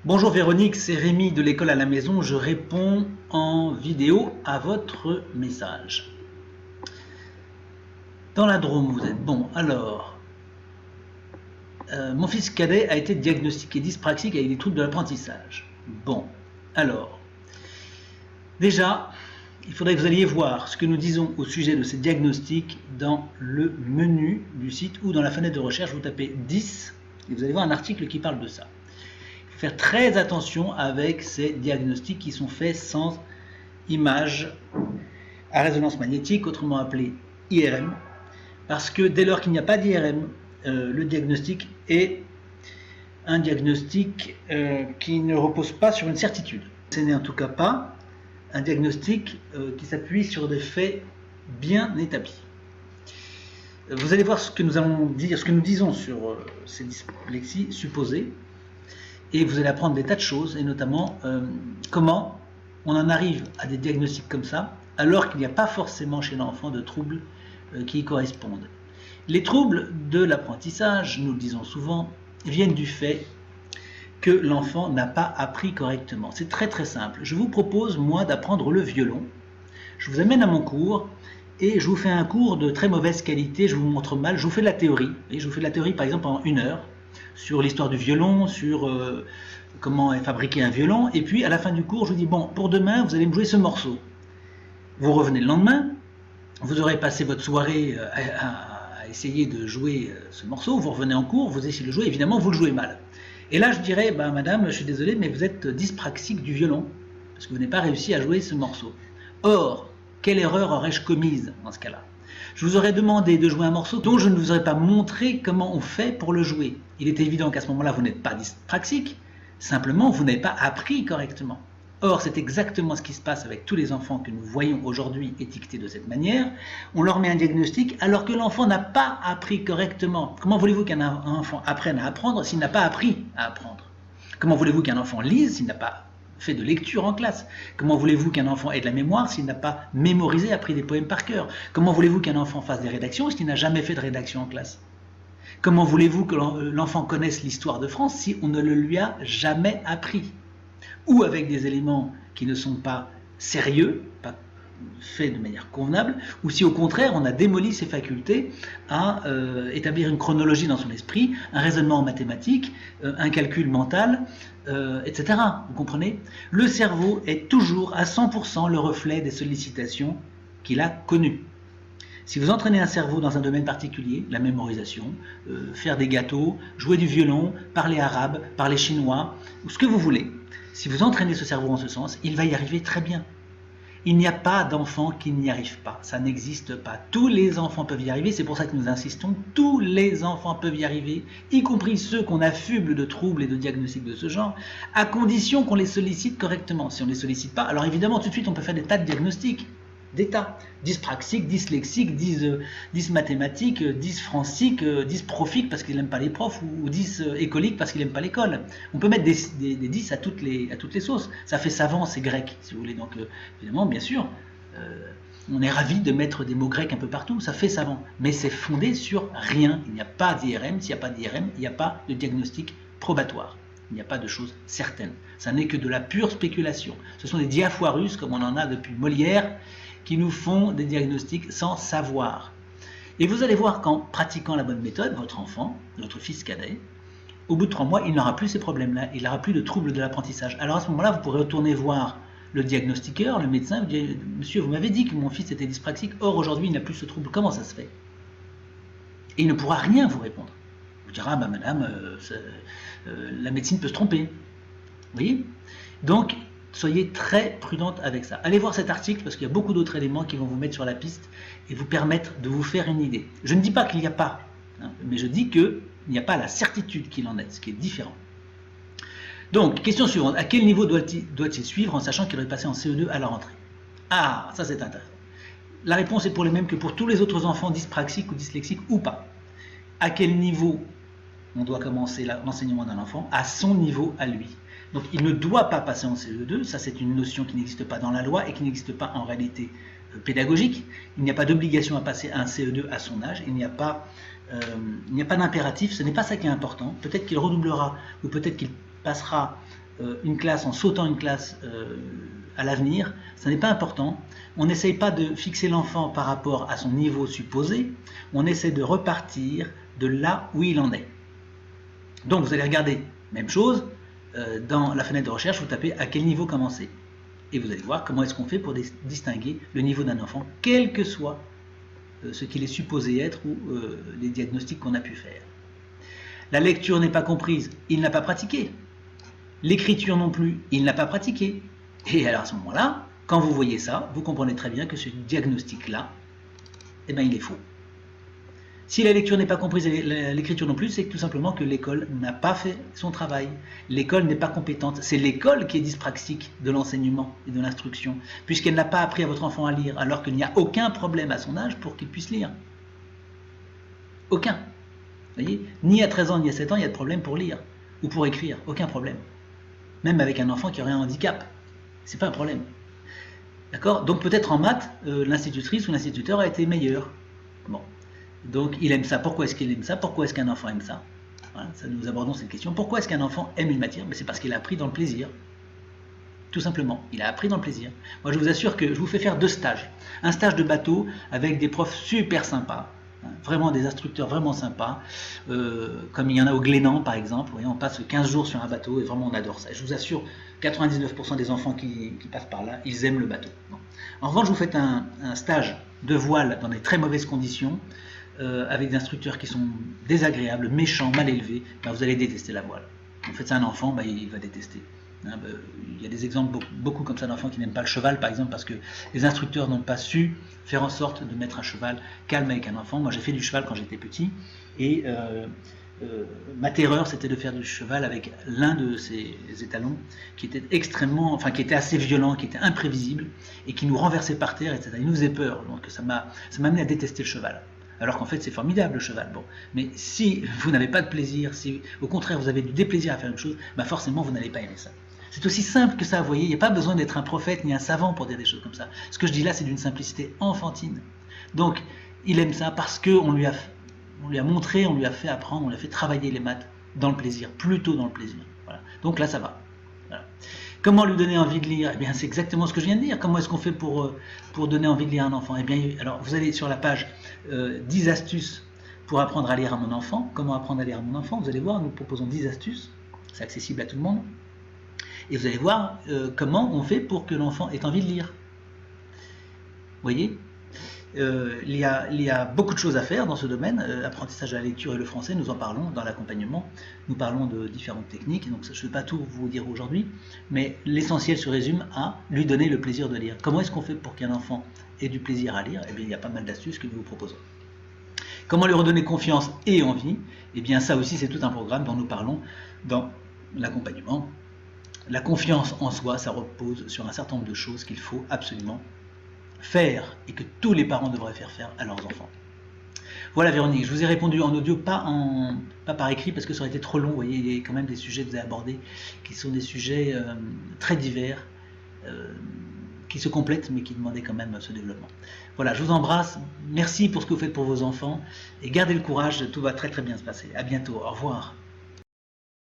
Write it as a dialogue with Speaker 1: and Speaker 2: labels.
Speaker 1: Bonjour Véronique, c'est Rémi de l'école à la maison. Je réponds en vidéo à votre message. Dans la Drôme, vous êtes bon. Alors, mon fils cadet a été diagnostiqué dyspraxique avec des troubles de l'apprentissage. Bon, alors, déjà, il faudrait que vous alliez voir ce que nous disons au sujet de ces diagnostics dans le menu du site ou dans la fenêtre de recherche. Vous tapez 10 et vous allez voir un article qui parle de ça. Faire très attention avec ces diagnostics qui sont faits sans image à résonance magnétique, autrement appelé IRM, parce que dès lors qu'il n'y a pas d'IRM, le diagnostic est un diagnostic qui ne repose pas sur une certitude. Ce n'est en tout cas pas un diagnostic qui s'appuie sur des faits bien établis. Vous allez voir ce que nous allons dire, ce que nous disons sur ces dyslexies supposées. Et vous allez apprendre des tas de choses, et notamment comment on en arrive à des diagnostics comme ça, alors qu'il n'y a pas forcément chez l'enfant de troubles qui y correspondent. Les troubles de l'apprentissage, nous le disons souvent, viennent du fait que l'enfant n'a pas appris correctement. C'est très très simple. Je vous propose, moi, d'apprendre le violon. Je vous amène à mon cours, et je vous fais un cours de très mauvaise qualité, je vous montre mal, je vous fais de la théorie. Et je vous fais de la théorie, par exemple, en 1 heure. Sur l'histoire du violon, sur comment est fabriqué un violon, et puis à la fin du cours, je vous dis, bon, pour demain, vous allez me jouer ce morceau. Vous revenez le lendemain, vous aurez passé votre soirée à essayer de jouer ce morceau, vous revenez en cours, vous essayez de le jouer, évidemment, vous le jouez mal. Et là, je dirais, bah, madame, je suis désolé, mais vous êtes dyspraxique du violon, parce que vous n'avez pas réussi à jouer ce morceau. Or, quelle erreur aurais-je commise dans ce cas-là? Je vous aurais demandé de jouer un morceau dont je ne vous aurais pas montré comment on fait pour le jouer. Il est évident qu'à ce moment-là, vous n'êtes pas dyspraxique, simplement vous n'avez pas appris correctement. Or, c'est exactement ce qui se passe avec tous les enfants que nous voyons aujourd'hui étiquetés de cette manière. On leur met un diagnostic alors que l'enfant n'a pas appris correctement. Comment voulez-vous qu'un enfant apprenne à apprendre s'il n'a pas appris à apprendre? Comment voulez-vous qu'un enfant lise s'il n'a pas fait de lecture en classe? Comment voulez-vous qu'un enfant ait de la mémoire s'il n'a pas mémorisé, appris des poèmes par cœur? Comment voulez-vous qu'un enfant fasse des rédactions s'il n'a jamais fait de rédaction en classe? Comment voulez-vous que l'enfant connaisse l'histoire de France si on ne le lui a jamais appris? Ou avec des éléments qui ne sont pas sérieux, pas faits de manière convenable, ou si au contraire on a démoli ses facultés à établir une chronologie dans son esprit, un raisonnement en mathématiques, un calcul mental, etc. Vous comprenez? Le cerveau est toujours à 100% le reflet des sollicitations qu'il a connues. Si vous entraînez un cerveau dans un domaine particulier, la mémorisation, faire des gâteaux, jouer du violon, parler arabe, parler chinois, ou ce que vous voulez, si vous entraînez ce cerveau en ce sens, il va y arriver très bien. Il n'y a pas d'enfant qui n'y arrive pas, ça n'existe pas. Tous les enfants peuvent y arriver, c'est pour ça que nous insistons, tous les enfants peuvent y arriver, y compris ceux qu'on affuble de troubles et de diagnostics de ce genre, à condition qu'on les sollicite correctement. Si on ne les sollicite pas, alors évidemment tout de suite on peut faire des tas de diagnostics, des tas, dyspraxique, dyslexique, dysmathématique, dysfrancique, dysprofique parce qu'il n'aime pas les profs, ou dysécolique parce qu'il n'aime pas l'école. On peut mettre des 10 à toutes les sauces. Ça fait savant, c'est grec, si vous voulez. Donc, évidemment, bien sûr, on est ravi de mettre des mots grecs un peu partout, ça fait savant. Mais c'est fondé sur rien. Il n'y a pas d'IRM. S'il n'y a pas d'IRM, il n'y a pas de diagnostic probatoire. Il n'y a pas de choses certaines. Ça n'est que de la pure spéculation. Ce sont des diafoirus, comme on en a depuis Molière, qui nous font des diagnostics sans savoir. Et vous allez voir qu'en pratiquant la bonne méthode, votre enfant, votre fils cadet, au bout de 3 mois, il n'aura plus ces problèmes-là, il n'aura plus de troubles de l'apprentissage. Alors à ce moment-là, vous pourrez retourner voir le diagnostiqueur, le médecin, vous dire, monsieur, vous m'avez dit que mon fils était dyspraxique, or aujourd'hui il n'a plus ce trouble, comment ça se fait? Et il ne pourra rien vous répondre. Il vous dira, bah, madame, la médecine peut se tromper. Vous voyez? Donc, soyez très prudente avec ça. Allez voir cet article parce qu'il y a beaucoup d'autres éléments qui vont vous mettre sur la piste et vous permettre de vous faire une idée. Je ne dis pas qu'il n'y a pas, hein, mais je dis qu'il n'y a pas la certitude qu'il en est, ce qui est différent. Donc, question suivante. À quel niveau doit-il suivre en sachant qu'il aurait passé en CE2 à la rentrée? Ah, ça c'est intéressant. La réponse est pour les mêmes que pour tous les autres enfants dyspraxiques ou dyslexiques ou pas. À quel niveau on doit commencer l'enseignement d'un enfant? À son niveau à lui. Donc il ne doit pas passer en CE2, ça c'est une notion qui n'existe pas dans la loi et qui n'existe pas en réalité pédagogique. Il n'y a pas d'obligation à passer un CE2 à son âge, il n'y a pas d'impératif, ce n'est pas ça qui est important. Peut-être qu'il redoublera ou peut-être qu'il passera une classe en sautant une classe à l'avenir, ça n'est pas important. On n'essaye pas de fixer l'enfant par rapport à son niveau supposé, on essaie de repartir de là où il en est. Donc vous allez regarder, même chose, dans la fenêtre de recherche, vous tapez à quel niveau commencer. Et vous allez voir comment est-ce qu'on fait pour distinguer le niveau d'un enfant, quel que soit ce qu'il est supposé être ou les diagnostics qu'on a pu faire. La lecture n'est pas comprise, il n'a pas pratiqué. L'écriture non plus, il n'a pas pratiqué. Et alors à ce moment-là, quand vous voyez ça, vous comprenez très bien que ce diagnostic-là, eh bien, il est faux. Si la lecture n'est pas comprise et l'écriture non plus, c'est tout simplement que l'école n'a pas fait son travail. L'école n'est pas compétente. C'est l'école qui est dyspraxique de l'enseignement et de l'instruction, puisqu'elle n'a pas appris à votre enfant à lire, alors qu'il n'y a aucun problème à son âge pour qu'il puisse lire. Aucun. Vous voyez, ni à 13 ans, ni à 7 ans, il y a de problème pour lire ou pour écrire. Aucun problème. Même avec un enfant qui aurait un handicap. C'est pas un problème. D'accord? Donc peut-être en maths, l'institutrice ou l'instituteur a été meilleur. Bon. Donc il aime ça. Pourquoi est-ce qu'il aime ça? Pourquoi est-ce qu'un enfant aime ça? Voilà, ça, nous abordons cette question. Pourquoi est-ce qu'un enfant aime une matière? C'est parce qu'il a appris dans le plaisir. Tout simplement. Il a appris dans le plaisir. Moi je vous assure que je vous fais faire 2 stages. Un stage de bateau avec des profs super sympas. Vraiment des instructeurs vraiment sympas, comme il y en a au Glénan par exemple. Vous voyez, on passe 15 jours sur un bateau et vraiment on adore ça. Je vous assure, 99% des enfants qui passent par là, ils aiment le bateau. Bon. En revanche, vous faites un stage de voile dans des très mauvaises conditions, avec des instructeurs qui sont désagréables, méchants, mal élevés, ben vous allez détester la voile. Vous faites ça à un enfant, ben il va détester. Il y a des exemples beaucoup comme ça d'enfants qui n'aiment pas le cheval, par exemple, parce que les instructeurs n'ont pas su faire en sorte de mettre un cheval calme avec un enfant. Moi, j'ai fait du cheval quand j'étais petit, et ma terreur, c'était de faire du cheval avec l'un de ces étalons qui était extrêmement, enfin, qui était assez violent, qui était imprévisible, et qui nous renversait par terre, etc. Il nous faisait peur, donc ça m'a amené à détester le cheval. Alors qu'en fait, c'est formidable le cheval. Bon. Mais si vous n'avez pas de plaisir, si au contraire vous avez du déplaisir à faire une chose, ben forcément vous n'allez pas aimer ça. C'est aussi simple que ça, vous voyez, il n'y a pas besoin d'être un prophète ni un savant pour dire des choses comme ça. Ce que je dis là, c'est d'une simplicité enfantine. Donc, il aime ça parce qu'on lui a montré, on lui a fait apprendre, on lui a fait travailler les maths dans le plaisir, plutôt dans le plaisir. Voilà. Donc là, ça va. Voilà. Comment lui donner envie de lire? Eh bien, c'est exactement ce que je viens de dire. Comment est-ce qu'on fait pour donner envie de lire à un enfant? Eh bien, alors, vous allez sur la page 10 astuces pour apprendre à lire à mon enfant. Comment apprendre à lire à mon enfant? Vous allez voir, nous proposons 10 astuces. C'est accessible à tout le monde. Et vous allez voir comment on fait pour que l'enfant ait envie de lire. Vous voyez, il y a beaucoup de choses à faire dans ce domaine. Apprentissage de la lecture et le français, nous en parlons dans l'accompagnement. Nous parlons de différentes techniques, donc je ne vais pas tout vous dire aujourd'hui, mais l'essentiel se résume à lui donner le plaisir de lire. Comment est-ce qu'on fait pour qu'un enfant ait du plaisir à lire? Eh bien, il y a pas mal d'astuces que nous vous proposons. Comment lui redonner confiance et envie? Eh bien, ça aussi, c'est tout un programme dont nous parlons dans l'accompagnement. La confiance en soi, ça repose sur un certain nombre de choses qu'il faut absolument faire et que tous les parents devraient faire à leurs enfants. Voilà Véronique, je vous ai répondu en audio, pas par écrit parce que ça aurait été trop long. Vous voyez, il y a quand même des sujets que vous avez abordés qui sont des sujets très divers, qui se complètent mais qui demandaient quand même ce développement. Voilà, je vous embrasse, merci pour ce que vous faites pour vos enfants et gardez le courage, tout va très très bien se passer. À bientôt, au revoir.